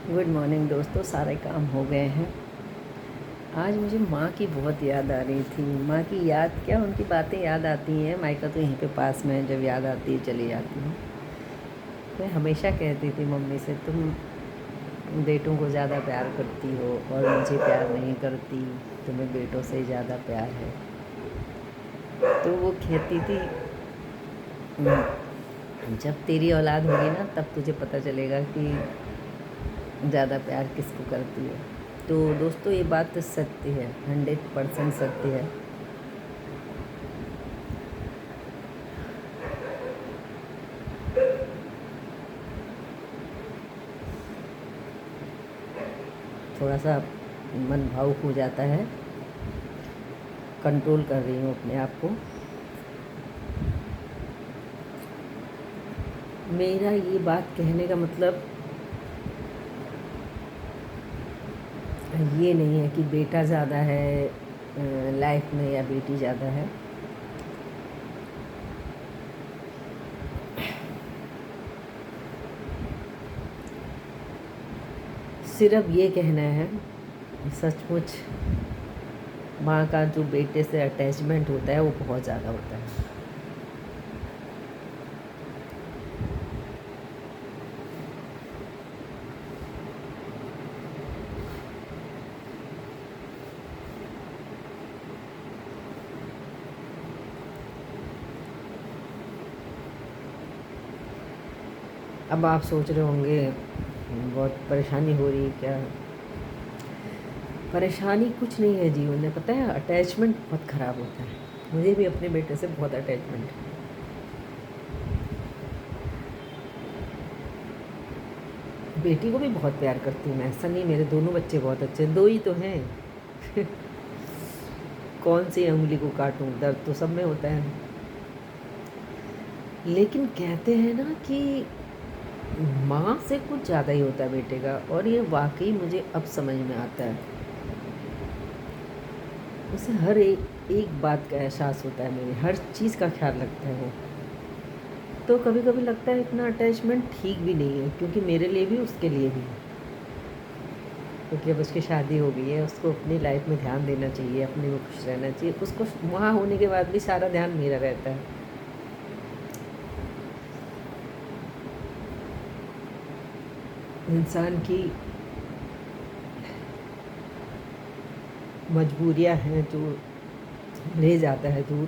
Good morning दोस्तों, सारे काम हो गए हैं। आज मुझे माँ की बहुत याद आ रही थी। माँ की याद क्या, उनकी बातें याद आती हैं। मायका तो यहीं पे पास में है, जब याद आती है चली जाती हूँ। मैं हमेशा कहती थी मम्मी से, तुम बेटों को ज़्यादा प्यार करती हो और मुझे प्यार नहीं करती, तुम्हें बेटों से ज़्यादा प्यार है। तो वो कहती थी, जब तेरी औलाद होगी ना तब तुझे पता चलेगा कि ज़्यादा प्यार किसको करती है। तो दोस्तों, ये बात तो सत्य है, 100% सत्य है। थोड़ा सा मन भावुक हो जाता है, कंट्रोल कर रही हूँ अपने आप को। मेरा ये बात कहने का मतलब ये नहीं है कि बेटा ज़्यादा है लाइफ में या बेटी ज़्यादा है। सिर्फ ये कहना है, सचमुच माँ का जो बेटे से अटैचमेंट होता है वो बहुत ज़्यादा होता है। अब आप सोच रहे होंगे बहुत परेशानी हो रही है क्या। परेशानी कुछ नहीं है जीवन में, पता है अटैचमेंट बहुत ख़राब होता है। मुझे भी अपने बेटे से बहुत अटैचमेंट है। बेटी को भी बहुत प्यार करती हूँ मैं, ऐसा नहीं, मेरे दोनों बच्चे बहुत अच्छे हैं, दो ही तो हैं। कौन सी उंगली को काटूं, दर्द तो सब में होता है। लेकिन कहते हैं ना कि माँ से कुछ ज़्यादा ही होता है बेटे का, और ये वाकई मुझे अब समझ में आता है। उसे हर एक बात का एहसास होता है, मेरी हर चीज़ का ख्याल रखता है वो। तो कभी कभी लगता है इतना अटैचमेंट ठीक भी नहीं है, क्योंकि मेरे लिए भी उसके लिए भी। क्योंकि अब उसकी शादी हो गई है, उसको अपनी लाइफ में ध्यान देना चाहिए, अपने में खुश रहना चाहिए। उसको वहाँ होने के बाद भी सारा ध्यान मेरा रहता है। इंसान की मजबूरियां हैं जो ले जाता है दूर।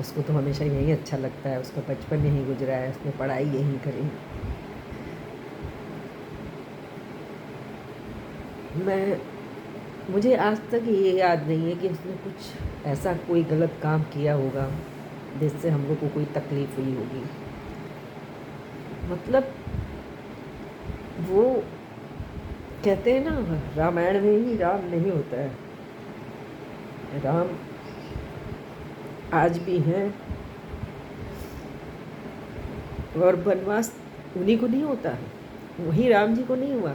उसको तो हमेशा यही अच्छा लगता है, उसका बचपन यहीं गुजरा है, उसने पढ़ाई यहीं करी। मैं मुझे आज तक ये याद नहीं है कि उसने कुछ ऐसा कोई गलत काम किया होगा जिससे हम लोग को कोई तकलीफ हुई होगी। मतलब वो कहते हैं ना, रामायण में ही राम नहीं होता है, राम आज भी हैं। और वनवास उन्हीं को नहीं होता, वही राम जी को नहीं हुआ,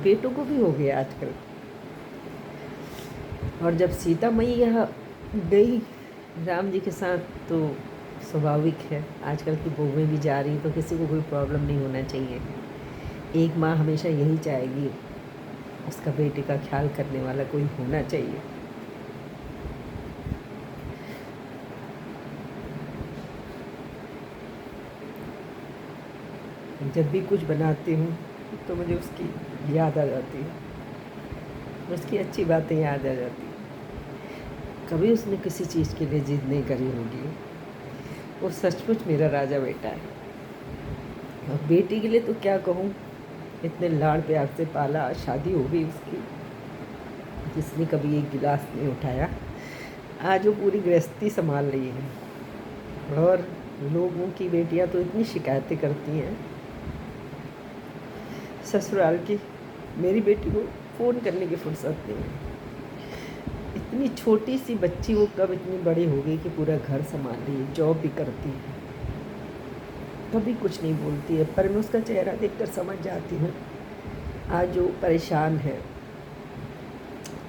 बेटों को भी हो गया आजकल। और जब सीता मैया गई राम जी के साथ, तो स्वाभाविक है आजकल की बहुएं भी जा रही, तो किसी को कोई प्रॉब्लम नहीं होना चाहिए। एक माँ हमेशा यही चाहेगी, उसका बेटे का ख्याल करने वाला कोई होना चाहिए। जब भी कुछ बनाती हूँ तो मुझे उसकी याद आ जाती है, उसकी अच्छी बातें याद आ जाती हैं। कभी उसने किसी चीज़ के लिए जिद नहीं करी होगी। वो सचमुच मेरा राजा बेटा है। और बेटी के लिए तो क्या कहूँ, इतने लाड़ प्यार से पाला, शादी हो गई उसकी, जिसने कभी एक गिलास नहीं उठाया, आज वो पूरी गृहस्थी संभाल रही है। और लोगों की बेटियां तो इतनी शिकायतें करती हैं ससुराल की, मेरी बेटी को फ़ोन करने की फुर्सत नहीं है। इतनी छोटी सी बच्ची, वो कब इतनी बड़ी हो गई कि पूरा घर संभाल रही है, जॉब भी करती है, कभी कुछ नहीं बोलती है, पर मैं उसका चेहरा देखकर समझ जाती हूँ आज वो परेशान है।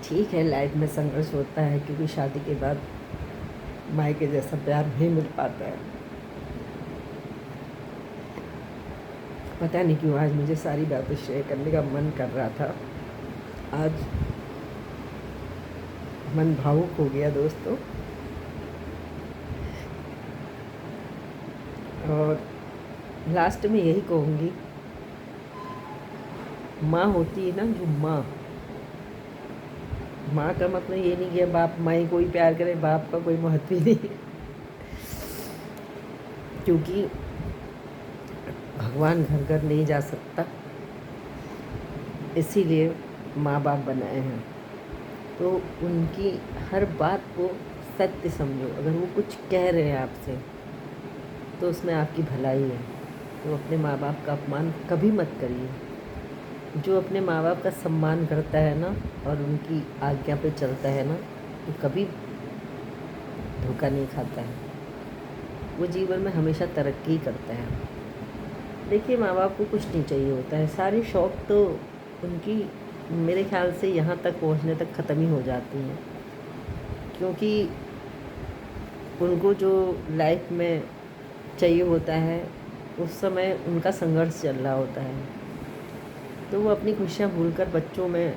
ठीक है, लाइफ में संघर्ष होता है, क्योंकि शादी के बाद मायके जैसा प्यार नहीं मिल पाता है। पता नहीं क्यों आज मुझे सारी बातें शेयर करने का मन कर रहा था। आज मन भावुक हो गया दोस्तों। और लास्ट में यही कहूँगी, माँ होती है ना, जो माँ का मतलब ये नहीं कि बाप माँ ही कोई प्यार करे, बाप का कोई महत्व ही नहीं है। क्योंकि भगवान घर घर नहीं जा सकता, इसीलिए माँ बाप बनाए हैं। तो उनकी हर बात को सत्य समझो। अगर वो कुछ कह रहे हैं आपसे तो उसमें आपकी भलाई है। तो अपने माँ बाप का अपमान कभी मत करिए। जो अपने माँ बाप का सम्मान करता है ना और उनकी आज्ञा पे चलता है ना, तो कभी धोखा नहीं खाता है। वो जीवन में हमेशा तरक्की करता है। देखिए, माँ बाप को कुछ नहीं चाहिए होता है, सारे शौक़ तो उनकी मेरे ख्याल से यहाँ तक पहुँचने तक ख़त्म ही हो जाती हैं। क्योंकि उनको जो लाइफ में चाहिए होता है उस समय उनका संघर्ष चल रहा होता है, तो वो अपनी खुशियाँ भूलकर बच्चों में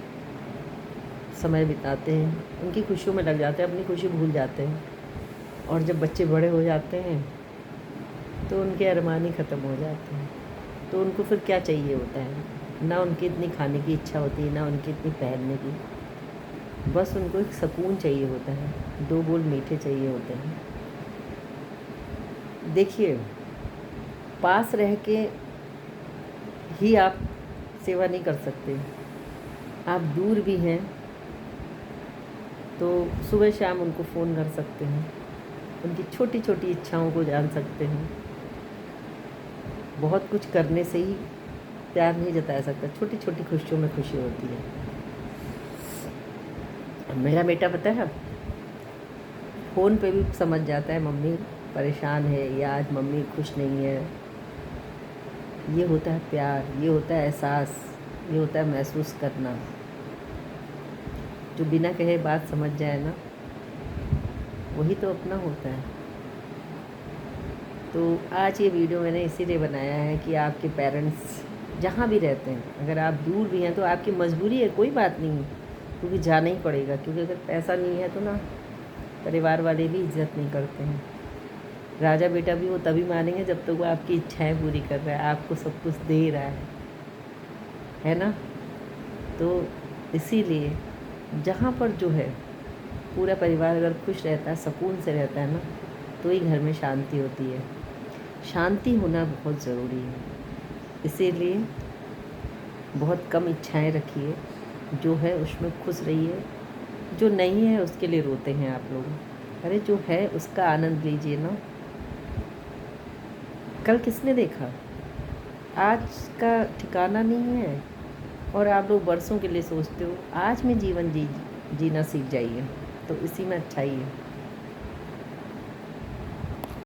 समय बिताते हैं, उनकी खुशियों में लग जाते हैं, अपनी खुशी भूल जाते हैं। और जब बच्चे बड़े हो जाते हैं तो उनके अरमान ही ख़त्म हो जाते हैं। तो उनको फिर क्या चाहिए होता है? ना उनकी इतनी खाने की इच्छा होती है, ना उनकी इतनी पहनने की। बस उनको एक सुकून चाहिए होता है, दो बोल मीठे चाहिए होते हैं। देखिए, पास रह के ही आप सेवा नहीं कर सकते। आप दूर भी हैं तो सुबह शाम उनको फ़ोन कर सकते हैं, उनकी छोटी छोटी इच्छाओं को जान सकते हैं। बहुत कुछ करने से ही प्यार नहीं जताया सकता, छोटी छोटी खुशियों में खुशी होती है। मेरा बेटा पता है, फ़ोन पे भी समझ जाता है मम्मी परेशान है या आज मम्मी खुश नहीं है। ये होता है प्यार, ये होता है एहसास, ये होता है महसूस करना। जो बिना कहे बात समझ जाए ना, वही तो अपना होता है। तो आज ये वीडियो मैंने इसीलिए बनाया है कि आपके पेरेंट्स जहाँ भी रहते हैं, अगर आप दूर भी हैं तो आपकी मजबूरी है, कोई बात नहीं, क्योंकि जाना ही पड़ेगा। क्योंकि अगर पैसा नहीं है तो ना परिवार वाले भी इज्जत नहीं करते हैं। राजा बेटा भी वो तभी मानेंगे जब तक तो वो आपकी इच्छाएं पूरी कर रहा है, आपको सब कुछ दे रहा है ना। तो इसीलिए जहाँ पर जो है पूरा परिवार अगर खुश रहता है, सुकून से रहता है ना, तो ही घर में शांति होती है। शांति होना बहुत ज़रूरी है। इसीलिए बहुत कम इच्छाएं रखिए, जो है उसमें खुश रहिए। जो नहीं है उसके लिए रोते हैं आप लोग, अरे जो है उसका आनंद लीजिए ना। कल किसने देखा, आज का ठिकाना नहीं है। और आप लोग बरसों के लिए सोचते हो, आज में जीवन जीना सीख जाइए, तो इसी में अच्छाई है।